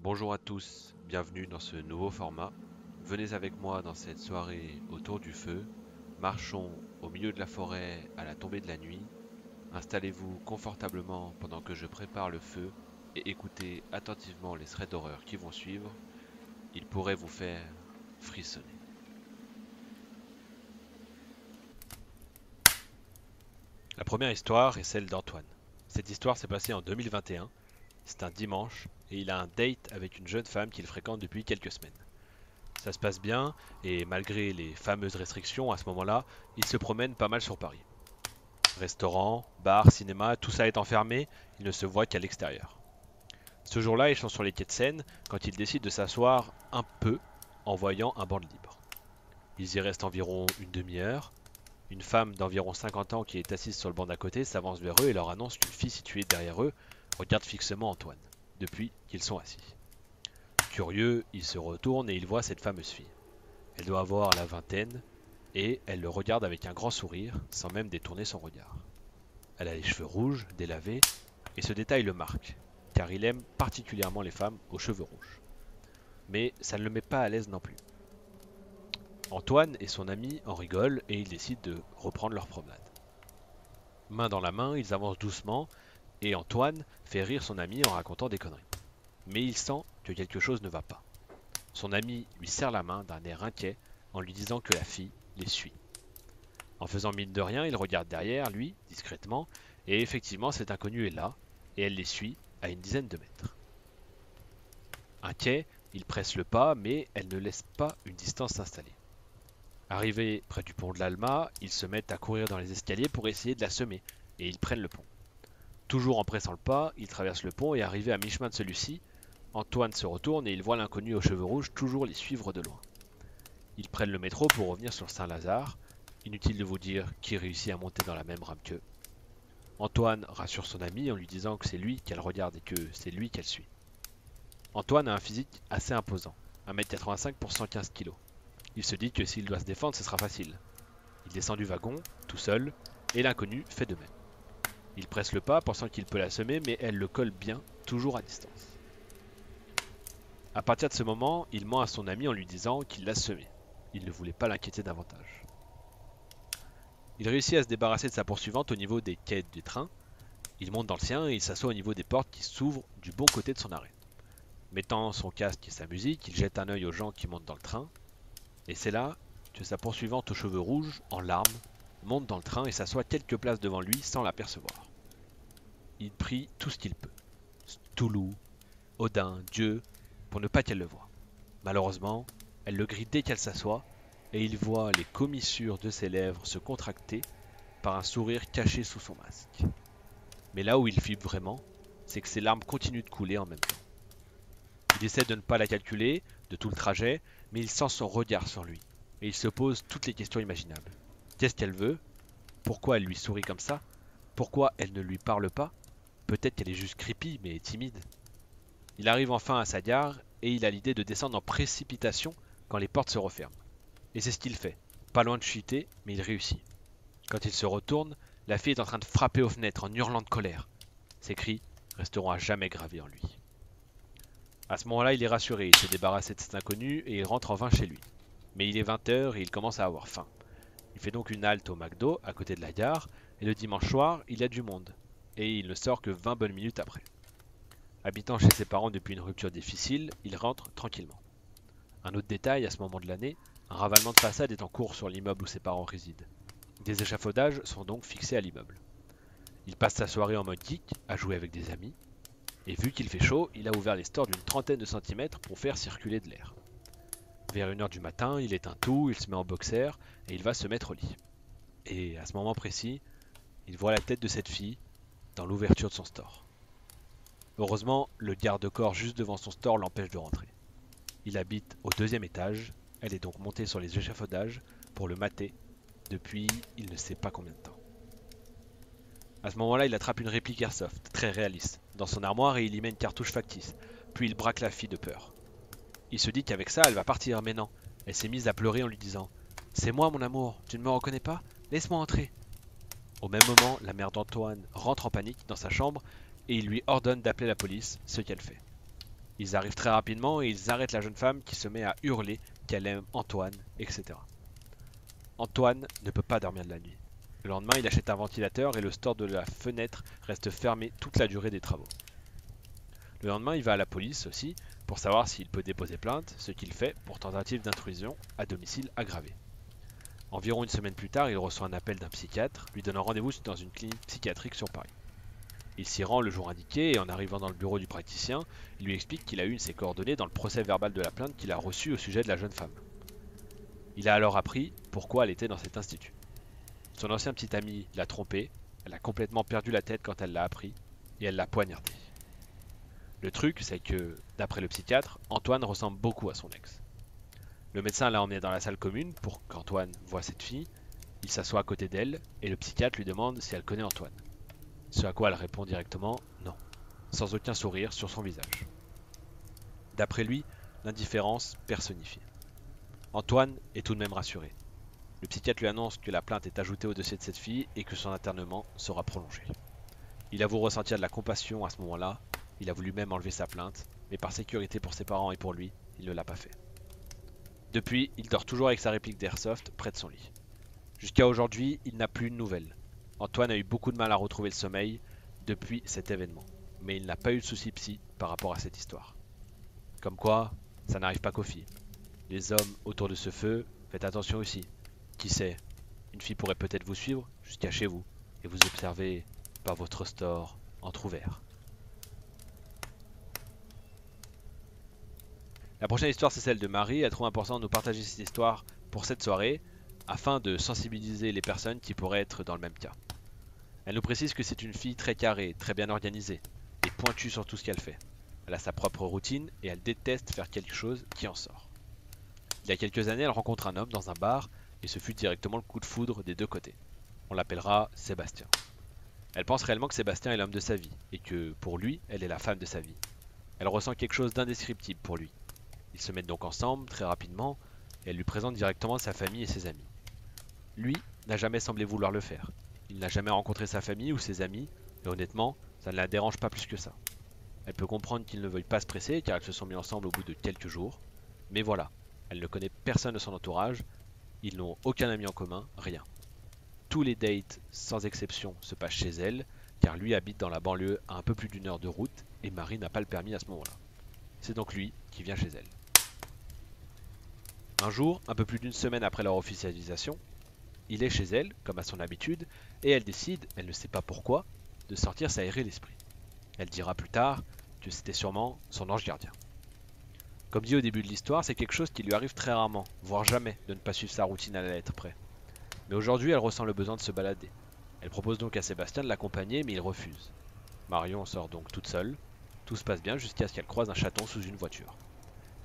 Bonjour à tous, bienvenue dans ce nouveau format. Venez avec moi dans cette soirée autour du feu. Marchons au milieu de la forêt à la tombée de la nuit. Installez-vous confortablement pendant que je prépare le feu et écoutez attentivement les threads d'horreur qui vont suivre. Ils pourraient vous faire frissonner. La première histoire est celle d'Antoine. Cette histoire s'est passée en 2021. C'est un dimanche et il a un date avec une jeune femme qu'il fréquente depuis quelques semaines. Ça se passe bien, et malgré les fameuses restrictions, à ce moment-là, il se promène pas mal sur Paris. Restaurants, bars, cinéma, tout ça est enfermé, il ne se voit qu'à l'extérieur. Ce jour-là, ils sont sur les quais de Seine quand ils décident de s'asseoir un peu en voyant un banc de libre. Ils y restent environ une demi-heure. Une femme d'environ 50 ans qui est assise sur le banc d'à côté s'avance vers eux et leur annonce qu'une fille située derrière eux regarde fixement Antoine, depuis qu'ils sont assis. Curieux, il se retourne et il voit cette fameuse fille. Elle doit avoir la vingtaine, et elle le regarde avec un grand sourire, sans même détourner son regard. Elle a les cheveux rouges, délavés, et ce détail le marque, car il aime particulièrement les femmes aux cheveux rouges. Mais ça ne le met pas à l'aise non plus. Antoine et son ami en rigolent et ils décident de reprendre leur promenade. Main dans la main, ils avancent doucement, et Antoine fait rire son ami en racontant des conneries. Mais il sent que quelque chose ne va pas. Son ami lui serre la main d'un air inquiet en lui disant que la fille les suit. En faisant mine de rien, il regarde derrière lui, discrètement, et effectivement cet inconnu est là, et elle les suit à une dizaine de mètres. Inquiet, il presse le pas, mais elle ne laisse pas une distance s'installer. Arrivés près du pont de l'Alma, ils se mettent à courir dans les escaliers pour essayer de la semer, et ils prennent le pont. Toujours en pressant le pas, ils traversent le pont et arrivés à mi-chemin de celui-ci, Antoine se retourne et il voit l'inconnu aux cheveux rouges toujours les suivre de loin. Ils prennent le métro pour revenir sur Saint-Lazare. Inutile de vous dire qui réussit à monter dans la même rame qu'eux. Antoine rassure son ami en lui disant que c'est lui qu'elle regarde et que c'est lui qu'elle suit. Antoine a un physique assez imposant, 1m85 pour 115 kg. Il se dit que s'il doit se défendre, ce sera facile. Il descend du wagon, tout seul, et l'inconnu fait de même. Il presse le pas, pensant qu'il peut la semer, mais elle le colle bien, toujours à distance. À partir de ce moment, il ment à son ami en lui disant qu'il l'a semé. Il ne voulait pas l'inquiéter davantage. Il réussit à se débarrasser de sa poursuivante au niveau des quais du train. Il monte dans le sien et il s'assoit au niveau des portes qui s'ouvrent du bon côté de son arrêt. Mettant son casque et sa musique, il jette un œil aux gens qui montent dans le train. Et c'est là que sa poursuivante aux cheveux rouges, en larmes, monte dans le train et s'assoit quelques places devant lui sans l'apercevoir. Il prie tout ce qu'il peut. Toulouse, Odin, Dieu, pour ne pas qu'elle le voie. Malheureusement, elle le grille dès qu'elle s'assoit, et il voit les commissures de ses lèvres se contracter par un sourire caché sous son masque. Mais là où il flippe vraiment, c'est que ses larmes continuent de couler en même temps. Il essaie de ne pas la calculer, de tout le trajet, mais il sent son regard sur lui, et il se pose toutes les questions imaginables. Qu'est-ce qu'elle veut? Pourquoi elle lui sourit comme ça? Pourquoi elle ne lui parle pas? Peut-être qu'elle est juste creepy, mais timide. Il arrive enfin à sa gare, et il a l'idée de descendre en précipitation quand les portes se referment. Et c'est ce qu'il fait. Pas loin de chuter, mais il réussit. Quand il se retourne, la fille est en train de frapper aux fenêtres en hurlant de colère. Ses cris resteront à jamais gravés en lui. À ce moment-là, il est rassuré, il s'est débarrassé de cet inconnu et il rentre enfin chez lui. Mais il est 20 h et il commence à avoir faim. Il fait donc une halte au McDo à côté de la gare et le dimanche soir, il y a du monde. Et il ne sort que 20 bonnes minutes après. Habitant chez ses parents depuis une rupture difficile, il rentre tranquillement. Un autre détail à ce moment de l'année, un ravalement de façade est en cours sur l'immeuble où ses parents résident. Des échafaudages sont donc fixés à l'immeuble. Il passe sa soirée en mode geek, à jouer avec des amis, et vu qu'il fait chaud, il a ouvert les stores d'une trentaine de centimètres pour faire circuler de l'air. Vers 1 h du matin, il éteint tout, il se met en boxer, et il va se mettre au lit. Et à ce moment précis, il voit la tête de cette fille dans l'ouverture de son store. Heureusement, le garde-corps juste devant son store l'empêche de rentrer. Il habite au 2e étage, elle est donc montée sur les échafaudages pour le mater depuis il ne sait pas combien de temps. À ce moment-là, il attrape une réplique airsoft, très réaliste, dans son armoire et il y met une cartouche factice, puis il braque la fille de peur. Il se dit qu'avec ça, elle va partir, mais non. Elle s'est mise à pleurer en lui disant « C'est moi mon amour, tu ne me reconnais pas? Laisse-moi entrer !» Au même moment, la mère d'Antoine rentre en panique dans sa chambre et il lui ordonne d'appeler la police, ce qu'elle fait. Ils arrivent très rapidement et ils arrêtent la jeune femme qui se met à hurler qu'elle aime Antoine, etc. Antoine ne peut pas dormir de la nuit. Le lendemain, il achète un ventilateur et le store de la fenêtre reste fermé toute la durée des travaux. Le lendemain, il va à la police aussi pour savoir s'il peut déposer plainte, ce qu'il fait pour tentative d'intrusion à domicile aggravée. Environ une semaine plus tard, il reçoit un appel d'un psychiatre lui donnant rendez-vous dans une clinique psychiatrique sur Paris. Il s'y rend le jour indiqué et en arrivant dans le bureau du praticien, il lui explique qu'il a eu ses coordonnées dans le procès verbal de la plainte qu'il a reçue au sujet de la jeune femme. Il a alors appris pourquoi elle était dans cet institut. Son ancien petit ami l'a trompée, elle a complètement perdu la tête quand elle l'a appris et elle l'a poignardé. Le truc, c'est que, d'après le psychiatre, Antoine ressemble beaucoup à son ex. Le médecin l'a emmené dans la salle commune pour qu'Antoine voie cette fille. Il s'assoit à côté d'elle et le psychiatre lui demande si elle connaît Antoine. Ce à quoi elle répond directement non, sans aucun sourire sur son visage. D'après lui, l'indifférence personnifiée. Antoine est tout de même rassuré. Le psychiatre lui annonce que la plainte est ajoutée au dossier de cette fille et que son internement sera prolongé. Il avoue ressentir de la compassion à ce moment-là, il a voulu même enlever sa plainte, mais par sécurité pour ses parents et pour lui, il ne l'a pas fait. Depuis, il dort toujours avec sa réplique d'Airsoft près de son lit. Jusqu'à aujourd'hui, il n'a plus de nouvelles. Antoine a eu beaucoup de mal à retrouver le sommeil depuis cet événement, mais il n'a pas eu de soucis psy par rapport à cette histoire. Comme quoi, ça n'arrive pas qu'aux filles. Les hommes autour de ce feu, faites attention aussi. Qui sait, une fille pourrait peut-être vous suivre jusqu'à chez vous et vous observer par votre store entrouvert. La prochaine histoire, c'est celle de Marie. Elle trouve important de nous partager cette histoire pour cette soirée afin de sensibiliser les personnes qui pourraient être dans le même cas. Elle nous précise que c'est une fille très carrée, très bien organisée et pointue sur tout ce qu'elle fait. Elle a sa propre routine et elle déteste faire quelque chose qui en sort. Il y a quelques années, elle rencontre un homme dans un bar et ce fut directement le coup de foudre des deux côtés. On l'appellera Sébastien. Elle pense réellement que Sébastien est l'homme de sa vie et que, pour lui, elle est la femme de sa vie. Elle ressent quelque chose d'indescriptible pour lui. Ils se mettent donc ensemble très rapidement et elle lui présente directement sa famille et ses amis. Lui n'a jamais semblé vouloir le faire. Il n'a jamais rencontré sa famille ou ses amis et honnêtement, ça ne la dérange pas plus que ça. Elle peut comprendre qu'ils ne veuillent pas se presser car ils se sont mis ensemble au bout de quelques jours. Mais voilà, elle ne connaît personne de son entourage, ils n'ont aucun ami en commun, rien. Tous les dates, sans exception, se passent chez elle, car lui habite dans la banlieue à un peu plus d'1 heure de route et Marie n'a pas le permis à ce moment-là. C'est donc lui qui vient chez elle. Un jour, un peu plus d'une semaine après leur officialisation, il est chez elle, comme à son habitude, et elle décide, elle ne sait pas pourquoi, de sortir s'aérer l'esprit. Elle dira plus tard que c'était sûrement son ange gardien. Comme dit au début de l'histoire, c'est quelque chose qui lui arrive très rarement, voire jamais, de ne pas suivre sa routine à la lettre près. Mais aujourd'hui, elle ressent le besoin de se balader. Elle propose donc à Sébastien de l'accompagner, mais il refuse. Marion sort donc toute seule. Tout se passe bien jusqu'à ce qu'elle croise un chaton sous une voiture.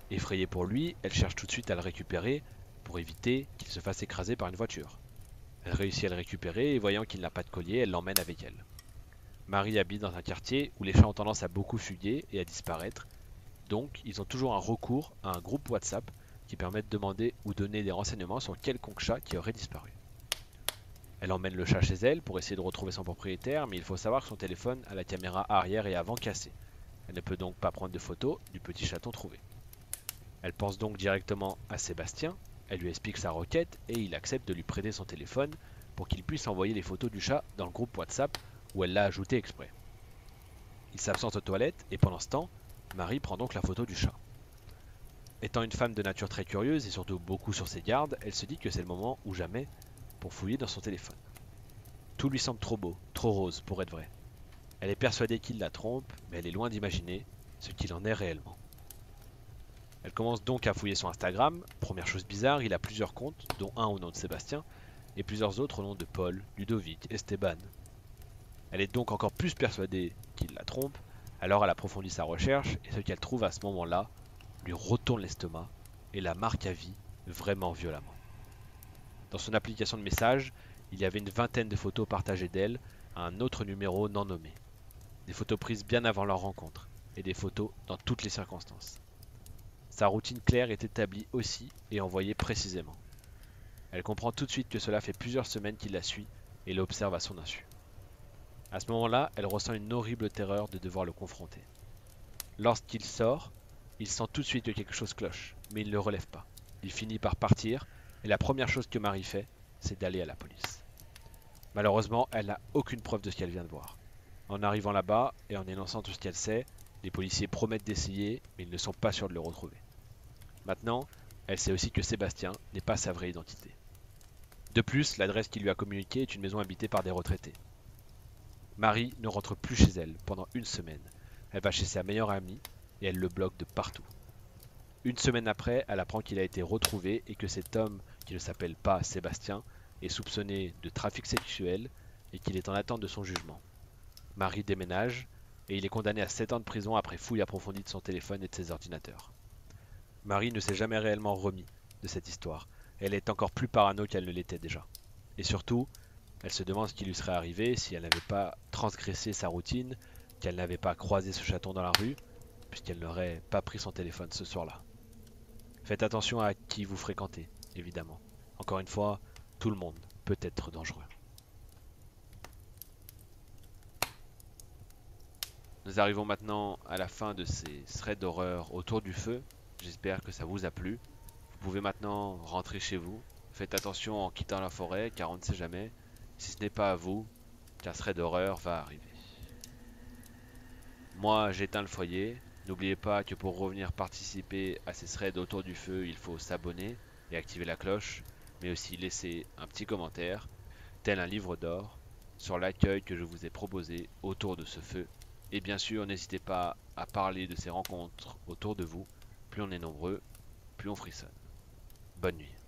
Effrayée pour lui, elle cherche tout de suite à le récupérer pour éviter qu'il se fasse écraser par une voiture. Elle réussit à le récupérer et voyant qu'il n'a pas de collier, elle l'emmène avec elle. Marie habite dans un quartier où les chats ont tendance à beaucoup fuguer et à disparaître, donc ils ont toujours un recours à un groupe WhatsApp qui permet de demander ou donner des renseignements sur quelconque chat qui aurait disparu. Elle emmène le chat chez elle pour essayer de retrouver son propriétaire, mais il faut savoir que son téléphone a la caméra arrière et avant cassée. Elle ne peut donc pas prendre de photos du petit chaton trouvé. Elle pense donc directement à Sébastien, elle lui explique sa requête et il accepte de lui prêter son téléphone pour qu'il puisse envoyer les photos du chat dans le groupe WhatsApp où elle l'a ajouté exprès. Il s'absente aux toilettes et pendant ce temps, Marie prend donc la photo du chat. Étant une femme de nature très curieuse et surtout beaucoup sur ses gardes, elle se dit que c'est le moment ou jamais pour fouiller dans son téléphone. Tout lui semble trop beau, trop rose pour être vrai. Elle est persuadée qu'il la trompe, mais elle est loin d'imaginer ce qu'il en est réellement. Elle commence donc à fouiller son Instagram. Première chose bizarre, il a plusieurs comptes, dont un au nom de Sébastien, et plusieurs autres au nom de Paul, Ludovic, Esteban. Elle est donc encore plus persuadée qu'il la trompe, alors elle approfondit sa recherche, et ce qu'elle trouve à ce moment-là lui retourne l'estomac et la marque à vie vraiment violemment. Dans son application de messages, il y avait une vingtaine de photos partagées d'elle à un autre numéro non nommé. Des photos prises bien avant leur rencontre, et des photos dans toutes les circonstances. Sa routine claire est établie aussi et envoyée précisément. Elle comprend tout de suite que cela fait plusieurs semaines qu'il la suit et l'observe à son insu. À ce moment-là, elle ressent une horrible terreur de devoir le confronter. Lorsqu'il sort, Il sent tout de suite que quelque chose cloche, mais il ne le relève pas. Il finit par partir, et la première chose que Marie fait, c'est d'aller à la police. Malheureusement, elle n'a aucune preuve de ce qu'elle vient de voir. En arrivant là-bas, et en énonçant tout ce qu'elle sait, les policiers promettent d'essayer, mais ils ne sont pas sûrs de le retrouver. Maintenant, elle sait aussi que Sébastien n'est pas sa vraie identité. De plus, l'adresse qu'il lui a communiquée est une maison habitée par des retraités. Marie ne rentre plus chez elle pendant une semaine. Elle va chez sa meilleure amie et elle le bloque de partout. Une semaine après, elle apprend qu'il a été retrouvé et que cet homme, qui ne s'appelle pas Sébastien, est soupçonné de trafic sexuel et qu'il est en attente de son jugement. Marie déménage et il est condamné à 7 ans de prison après fouille approfondie de son téléphone et de ses ordinateurs. Marie ne s'est jamais réellement remis de cette histoire. Elle est encore plus parano qu'elle ne l'était déjà. Et surtout, elle se demande ce qui lui serait arrivé si elle n'avait pas transgressé sa routine, qu'elle n'avait pas croisé ce chaton dans la rue, puisqu'elle n'aurait pas pris son téléphone ce soir-là. Faites attention à qui vous fréquentez, évidemment. Encore une fois, tout le monde peut être dangereux. Nous arrivons maintenant à la fin de ces threads d'horreur autour du feu. J'espère que ça vous a plu. Vous pouvez maintenant rentrer chez vous. Faites attention en quittant la forêt, car on ne sait jamais, si ce n'est pas à vous, qu'un thread d'horreur va arriver. Moi, j'éteins le foyer. N'oubliez pas que pour revenir participer à ces threads autour du feu, il faut s'abonner et activer la cloche, mais aussi laisser un petit commentaire, tel un livre d'or, sur l'accueil que je vous ai proposé autour de ce feu. Et bien sûr, n'hésitez pas à parler de ces rencontres autour de vous. Plus on est nombreux, plus on frissonne. Bonne nuit.